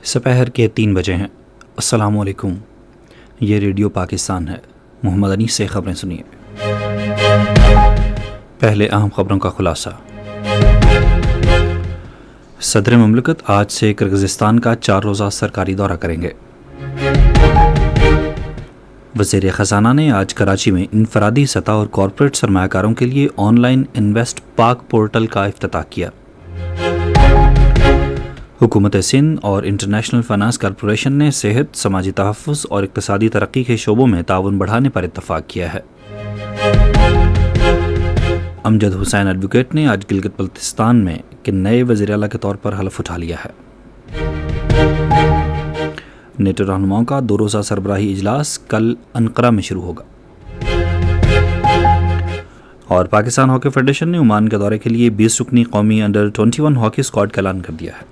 سپہر کے 3 بجے ہیں۔ السلام علیکم، یہ ریڈیو پاکستان ہے۔ محمد انیس سے خبریں سنیے۔ پہلے اہم خبروں کا خلاصہ۔ صدر مملکت آج سے کرغزستان کا 4 روزہ سرکاری دورہ کریں گے۔ وزیر خزانہ نے آج کراچی میں انفرادی سطح اور کارپوریٹ سرمایہ کاروں کے لیے آن لائن انویسٹ پاک پورٹل کا افتتاح کیا۔ حکومت سندھ اور انٹرنیشنل فائنانس کارپوریشن نے صحت، سماجی تحفظ اور اقتصادی ترقی کے شعبوں میں تعاون بڑھانے پر اتفاق کیا ہے۔ امجد حسین ایڈوکیٹ نے آج گلگت بلتستان میں کے نئے وزیر اعلیٰ کے طور پر حلف اٹھا لیا ہے۔ نیٹو رہنماؤں کا 2 روزہ سربراہی اجلاس کل انقرہ میں شروع ہوگا۔ اور پاکستان ہاکی فیڈریشن نے عمان کے دورے کے لیے 20 رکنی قومی انڈر 21 ہاکی اسکواڈ کا اعلان کر دیا ہے۔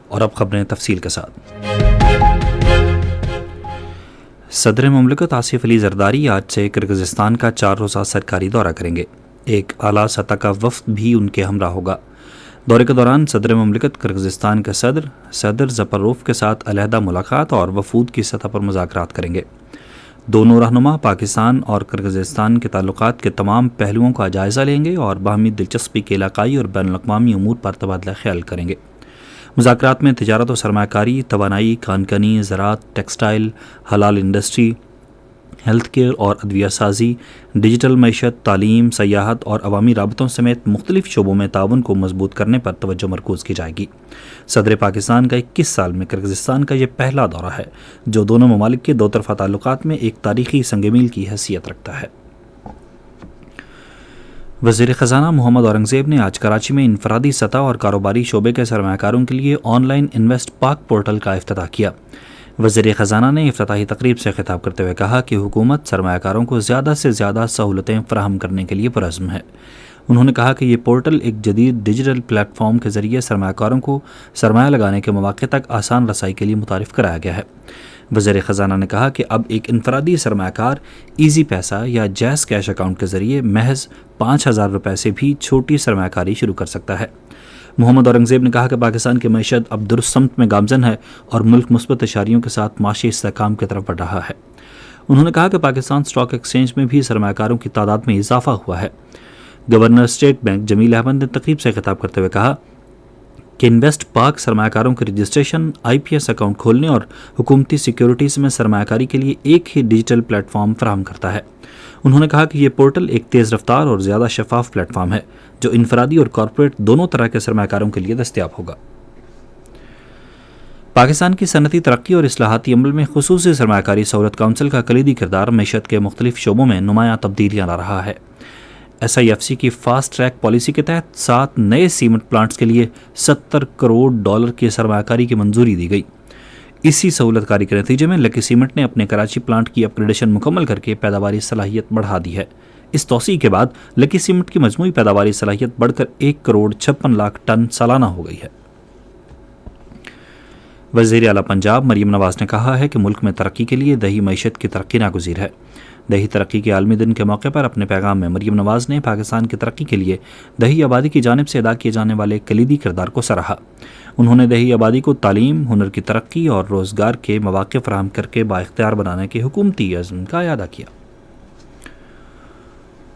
اور اب خبریں تفصیل کے ساتھ۔ صدر مملکت آصف علی زرداری آج سے کرغزستان کا 4 روزہ سرکاری دورہ کریں گے۔ ایک اعلیٰ سطح کا وفد بھی ان کے ہمراہ ہوگا۔ دورے کے دوران صدر مملکت کرغزستان کے صدر زپروف کے ساتھ علیحدہ ملاقات اور وفود کی سطح پر مذاکرات کریں گے۔ دونوں رہنما پاکستان اور کرغزستان کے تعلقات کے تمام پہلوؤں کا جائزہ لیں گے اور باہمی دلچسپی کے علاقائی اور بین الاقوامی امور پر تبادلہ خیال کریں گے۔ مذاکرات میں تجارت و سرمایہ کاری، توانائی، کانکنی، زراعت، ٹیکسٹائل، حلال انڈسٹری، ہیلتھ کیئر اور ادویہ سازی، ڈیجیٹل معیشت، تعلیم، سیاحت اور عوامی رابطوں سمیت مختلف شعبوں میں تعاون کو مضبوط کرنے پر توجہ مرکوز کی جائے گی۔ صدر پاکستان کا 21 سال میں کرغزستان کا یہ پہلا دورہ ہے جو دونوں ممالک کے 2 طرفہ تعلقات میں ایک تاریخی سنگ میل کی حیثیت رکھتا ہے۔ وزیر خزانہ محمد اورنگزیب نے آج کراچی میں انفرادی سطح اور کاروباری شعبے کے سرمایہ کاروں کے لیے آن لائن انویسٹ پاک پورٹل کا افتتاح کیا۔ وزیر خزانہ نے افتتاحی تقریب سے خطاب کرتے ہوئے کہا کہ حکومت سرمایہ کاروں کو زیادہ سے زیادہ سہولتیں فراہم کرنے کے لیے پرعزم ہے۔ انہوں نے کہا کہ یہ پورٹل ایک جدید ڈیجیٹل پلیٹ فارم کے ذریعے سرمایہ کاروں کو سرمایہ لگانے کے مواقع تک آسان رسائی کے لیے متعارف کرایا گیا ہے۔ وزیر خزانہ نے کہا کہ اب ایک انفرادی سرمایہ کار ایزی پیسہ یا جیز کیش اکاؤنٹ کے ذریعے محض 5,000 روپے سے بھی چھوٹی سرمایہ کاری شروع کر سکتا ہے۔ محمد اورنگزیب نے کہا کہ پاکستان کی معیشت اب درست سمت میں گامزن ہے اور ملک مثبت اشاریوں کے ساتھ معاشی استحکام کی طرف بڑھ رہا ہے۔ انہوں نے کہا کہ پاکستان اسٹاک ایکسچینج میں بھی سرمایہ کاروں کی تعداد میں اضافہ ہوا ہے۔ گورنر اسٹیٹ بینک جمیل احمد نے تقریب سے خطاب کرتے ہوئے کہا کہ انویسٹ پاک سرمایہ کاروں کے رجسٹریشن، IPS اکاؤنٹ کھولنے اور حکومتی سیکیورٹیز میں سرمایہ کاری کے لیے ایک ہی ڈیجیٹل پلیٹ فارم فراہم کرتا ہے۔ انہوں نے کہا کہ یہ پورٹل ایک تیز رفتار اور زیادہ شفاف پلیٹ فارم ہے جو انفرادی اور کارپوریٹ دونوں طرح کے سرمایہ کاروں کے لیے دستیاب ہوگا۔ پاکستان کی صنعتی ترقی اور اصلاحاتی عمل میں خصوصی سرمایہ کاری سہولت کونسل کا کلیدی کردار معیشت کے مختلف شعبوں میں نمایاں تبدیلیاں لا رہا ہے۔ SIFC کی فاسٹ ٹریک پالیسی کے تحت 7 نئے سیمنٹ پلانٹس کے لیے $70 کروڑ کی سرمایہ کاری کی منظوری دی گئی۔ اسی سہولت کاری کے نتیجے میں لکی سیمنٹ نے اپنے کراچی پلانٹ کی اپ گریڈیشن مکمل کر کے پیداواری صلاحیت بڑھا دی ہے۔ اس توسیع کے بعد لکی سیمنٹ کی مجموعی پیداواری صلاحیت بڑھ کر 1,56,00,000 ٹن سالانہ ہو گئی ہے۔ وزیر اعلیٰ پنجاب مریم نواز نے کہا ہے کہ ملک میں ترقی کے لیے دیہی معیشت کی ترقی ناگزیر ہے۔ دیہی ترقی کے عالمی دن کے موقع پر اپنے پیغام میں مریم نواز نے پاکستان کی ترقی کے لیے دیہی آبادی کی جانب سے ادا کیے جانے والے کلیدی کردار کو سراہا۔ انہوں نے دیہی آبادی کو تعلیم، ہنر کی ترقی اور روزگار کے مواقع فراہم کر کے بااختیار بنانے کے حکومتی عزم کا اعادہ کیا۔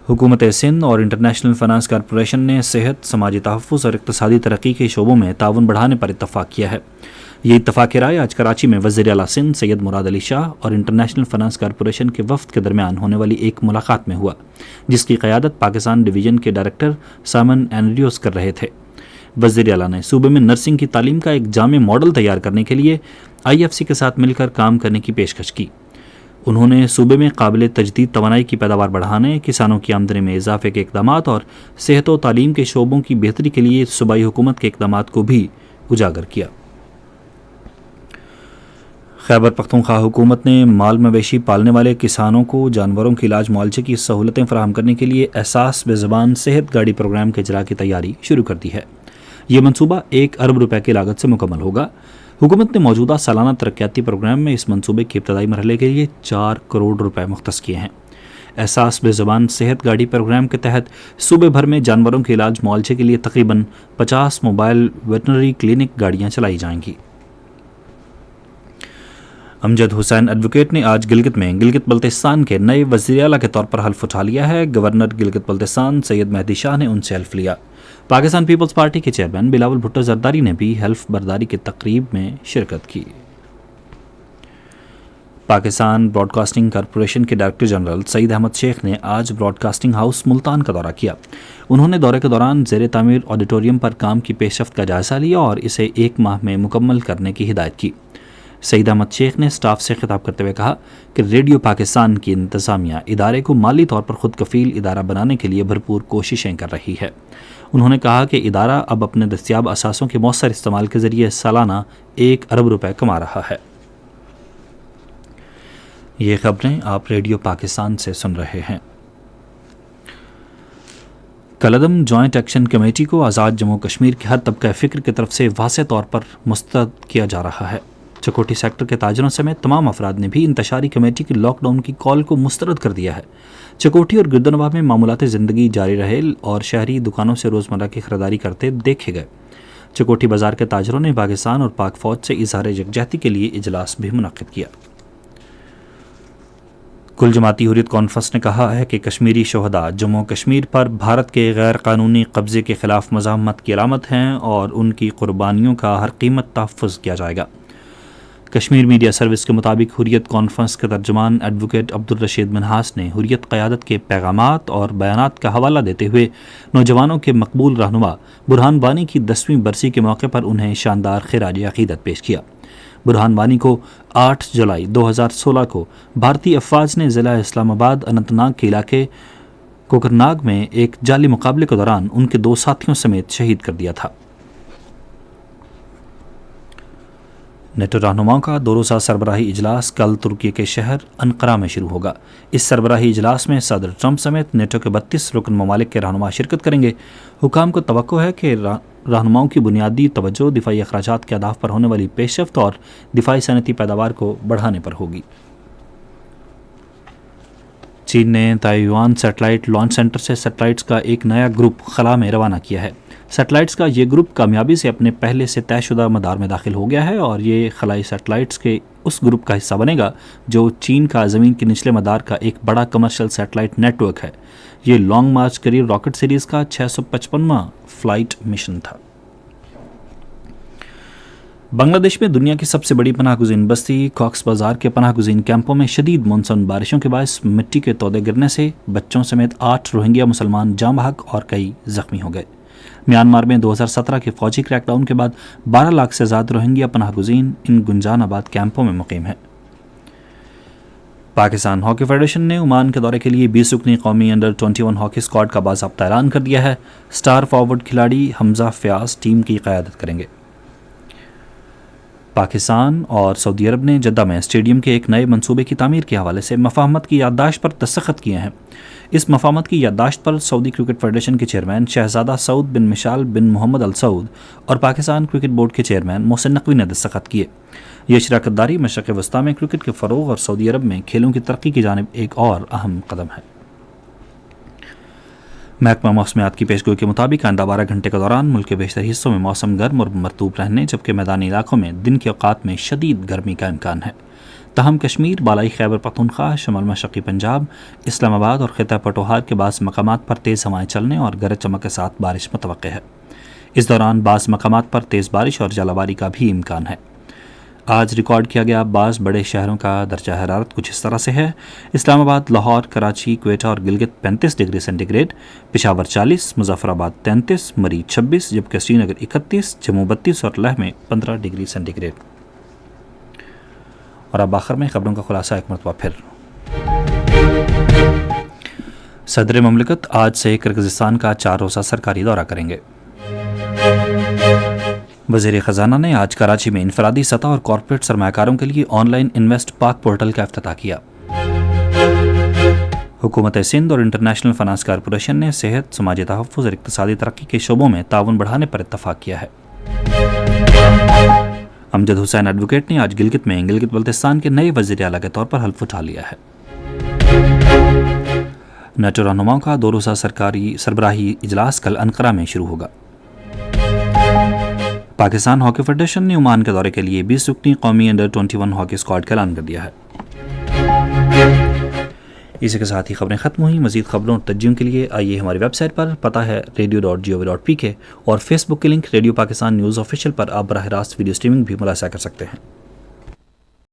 حکومت سندھ اور انٹرنیشنل فائنانس کارپوریشن نے صحت، سماجی تحفظ اور اقتصادی ترقی کے شعبوں میں تعاون بڑھانے پر اتفاق کیا ہے۔ یہ اتفاق رائے آج کراچی میں وزیر اعلیٰ سندھ سید مراد علی شاہ اور انٹرنیشنل فائنانس کارپوریشن کے وفد کے درمیان ہونے والی ایک ملاقات میں ہوا، جس کی قیادت پاکستان ڈویژن کے ڈائریکٹر سائمن اینڈریوز کر رہے تھے۔ وزیر اعلیٰ نے صوبے میں نرسنگ کی تعلیم کا ایک جامع ماڈل تیار کرنے کے لیے IFC کے ساتھ مل کر کام کرنے کی پیشکش کی۔ انہوں نے صوبے میں قابل تجدید توانائی کی پیداوار بڑھانے، کسانوں کی آمدنی میں اضافے کے اقدامات اور صحت و تعلیم کے شعبوں کی بہتری کے لیے صوبائی حکومت کے اقدامات کو بھی اجاگر کیا۔ خیبر پختونخوا حکومت نے مال مویشی پالنے والے کسانوں کو جانوروں کے علاج معالجے کی سہولتیں فراہم کرنے کے لیے احساس بے زبان صحت گاڑی پروگرام کے اجرا کی تیاری شروع کر دی ہے۔ یہ منصوبہ 1 ارب روپے کی لاگت سے مکمل ہوگا۔ حکومت نے موجودہ سالانہ ترقیاتی پروگرام میں اس منصوبے کے ابتدائی مرحلے کے لیے 4 کروڑ روپے مختص کیے ہیں۔ احساس بے زبان صحت گاڑی پروگرام کے تحت صوبے بھر میں جانوروں کے علاج معالجے کے لیے تقریباً 50 موبائل ویٹنری کلینک گاڑیاں چلائی جائیں گی۔ امجد حسین ایڈوکیٹ نے آج گلگت میں گلگت بلتستان کے نئے وزیر اعلیٰ کے طور پر حلف اٹھا لیا ہے۔ گورنر گلگت بلتستان سید مہدی شاہ نے ان سے حلف لیا۔ پاکستان پیپلز پارٹی کے چیئرمین بلاول بھٹو زرداری نے بھی حلف برداری کی تقریب میں شرکت کی۔ پاکستان براڈ کاسٹنگ کارپوریشن کے ڈائریکٹر جنرل سعید احمد شیخ نے آج براڈ کاسٹنگ ہاؤس ملتان کا دورہ کیا۔ انہوں نے دورے کے دوران زیر تعمیر آڈیٹوریم پر کام کی پیش رفت کا جائزہ لیا اور اسے 1 ماہ میں مکمل کرنے کی ہدایت کی۔ سعید احمد شیخ نے اسٹاف سے خطاب کرتے ہوئے کہا کہ ریڈیو پاکستان کی انتظامیہ ادارے کو مالی طور پر خود کفیل ادارہ بنانے کے لیے بھرپور کوششیں کر رہی ہے۔ انہوں نے کہا کہ ادارہ اب اپنے دستیاب اثاثوں کے مؤثر استعمال کے ذریعے سالانہ 1 ارب روپے کما رہا ہے۔ یہ خبریں آپ ریڈیو پاکستان سے سن رہے ہیں۔ کالعدم جوائنٹ ایکشن کمیٹی کو آزاد جموں کشمیر کے ہر طبقہ فکر کی طرف سے واضح طور پر مسترد کیا جا رہا ہے۔ چکوٹھی سیکٹر کے تاجروں سمیت تمام افراد نے بھی انتشاری کمیٹی کی لاک ڈاؤن کی کال کو مسترد کر دیا ہے۔ چکوٹھی اور گردنواں میں معمولات زندگی جاری رہے اور شہری دکانوں سے روزمرہ کی خریداری کرتے دیکھے گئے۔ چکوٹھی بازار کے تاجروں نے پاکستان اور پاک فوج سے اظہار یکجہتی کے لیے اجلاس بھی منعقد کیا۔ کل جماعتی حریت کانفرنس نے کہا ہے کہ کشمیری شہداء جموں کشمیر پر بھارت کے غیر قانونی قبضے کے خلاف مزاحمت کی علامت ہیں اور ان کی قربانیوں کا ہر قیمت تحفظ کیا جائے گا۔ کشمیر میڈیا سروس کے مطابق حریت کانفرنس کے ترجمان ایڈوکیٹ عبدالرشید منہاس نے حریت قیادت کے پیغامات اور بیانات کا حوالہ دیتے ہوئے نوجوانوں کے مقبول رہنما برہان وانی کی 10ویں برسی کے موقع پر انہیں شاندار خراج عقیدت پیش کیا۔ برہان وانی کو 8 جولائی 2016 کو بھارتی افواج نے ضلع اسلام آباد اننت ناگ کے علاقے کوکرناگ میں ایک جعلی مقابلے کے دوران ان کے 2 ساتھیوں سمیت شہید کر دیا تھا۔ نیٹو رہنماؤں کا 2 روزہ سربراہی اجلاس کل ترکی کے شہر انقرہ میں شروع ہوگا۔ اس سربراہی اجلاس میں صدر ٹرمپ سمیت نیٹو کے 32 رکن ممالک کے رہنما شرکت کریں گے۔ حکام کو توقع ہے کہ رہنماؤں کی بنیادی توجہ دفاعی اخراجات کے اہداف پر ہونے والی پیش رفت اور دفاعی صنعتی پیداوار کو بڑھانے پر ہوگی۔ چین نے تائیوان سیٹلائٹ لانچ سینٹر سے سیٹلائٹس کا ایک نیا گروپ خلا میں روانہ کیا ہے۔ سیٹلائٹس کا یہ گروپ کامیابی سے اپنے پہلے سے طے شدہ مدار میں داخل ہو گیا ہے اور یہ خلائی سیٹلائٹس کے اس گروپ کا حصہ بنے گا جو چین کا زمین کے نچلے مدار کا ایک بڑا کمرشل سیٹلائٹ نیٹ ورک ہے۔ یہ Long March carrier rocket series کا 655واں فلائٹ مشن تھا۔ بنگلہ دیش میں دنیا کی سب سے بڑی پناہ گزین بستی کاکس بازار کے پناہ گزین کیمپوں میں شدید مونسون بارشوں کے باعث مٹی کے تودے گرنے سے بچوں سمیت 8 روہنگیا مسلمان جاں بحق اور کئی زخمی ہو گئے۔ میانمار میں 2017 کے فوجی کریک ڈاؤن کے بعد 12 لاکھ سے زیادہ روہنگیا پناہ گزین ان گنجان آباد کیمپوں میں مقیم ہیں۔ پاکستان ہاکی فیڈریشن نے عمان کے دورے کے لیے 20 رکنی قومی انڈر 21 ہاکی اسکواڈ کا باضابطہ اعلان کر دیا ہے۔ سٹار فارورڈ کھلاڑی حمزہ فیاض ٹیم کی قیادت کریں گے۔ پاکستان اور سعودی عرب نے جدہ میں اسٹیڈیم کے ایک نئے منصوبے کی تعمیر کے حوالے سے مفاہمت کی یادداشت پر دستخط کیے ہیں۔ اس مفاہمت کی یادداشت پر سعودی کرکٹ فیڈریشن کے چیئرمین شہزادہ سعود بن مشال بن محمد ال سعود اور پاکستان کرکٹ بورڈ کے چیئرمین محسن نقوی نے دستخط کیے۔ یہ شراکت داری مشرق وسطیٰ میں کرکٹ کے فروغ اور سعودی عرب میں کھیلوں کی ترقی کی جانب ایک اور اہم قدم ہے۔ محکمہ موسمیات کی پیشگوئی کے مطابق آئندہ 12 گھنٹے کے دوران ملک کے بیشتر حصوں میں موسم گرم اور مرطوب رہنے جبکہ میدانی علاقوں میں دن کے اوقات میں شدید گرمی کا امکان ہے۔ تاہم کشمیر، بالائی خیبر پختونخوا، شمال مشرقی پنجاب، اسلام آباد اور خطہ پٹوہار کے بعض مقامات پر تیز ہوائیں چلنے اور گرج چمک کے ساتھ بارش متوقع ہے۔ اس دوران بعض مقامات پر تیز بارش اور ژالہ باری کا بھی امکان ہے۔ آج ریکارڈ کیا گیا بعض بڑے شہروں کا درجہ حرارت کچھ اس طرح سے ہے: اسلام آباد، لاہور، کراچی، کوئٹہ اور Gilgit 35 degree centigrade, Peshawar 40، Muzaffarabad 33، مری 26، جبکہ سری نگر 31، جموں 32 اور لیہ میں 15 ڈگری سینٹی گریڈ۔ اور اب آخر میں خبروں کا خلاصہ ایک مرتبہ پھر۔ صدر مملکت آج سے کرغزستان کا 4 روزہ سرکاری دورہ کریں گے۔ وزیر خزانہ نے آج کراچی میں انفرادی سطح اور کارپوریٹ سرمایہ کاروں کے لیے آن لائن انویسٹ پاک پورٹل کا افتتاح کیا۔ حکومت سندھ اور انٹرنیشنل فنانس کارپوریشن نے صحت، سماجی تحفظ اور اقتصادی ترقی کے شعبوں میں تعاون بڑھانے پر اتفاق کیا ہے۔ امجد حسین ایڈوکیٹ نے آج گلگت میں گلگت بلتستان کے نئے وزیر اعلیٰ کے طور پر حلف اٹھا لیا ہے۔ نیٹو رہنماؤں کا 2 روزہ سرکاری سربراہی اجلاس کل انقرہ میں شروع ہوگا۔ پاکستان ہاکی فیڈریشن نے عمان کے دورے کے لیے 20 رکنی قومی انڈر 21 ہاکی اسکواڈ کا اعلان کر دیا ہے۔ اسی کے ساتھ ہی خبریں ختم ہوئیں۔ مزید خبروں اور تجزیوں کے لیے آئیے ہماری ویب سائٹ پر، پتہ ہے radio.gov.pk، اور فیس بک کے link radio Pakistan news official پر آپ براہ راست ویڈیو اسٹریمنگ بھی ملاحظہ کر سکتے ہیں۔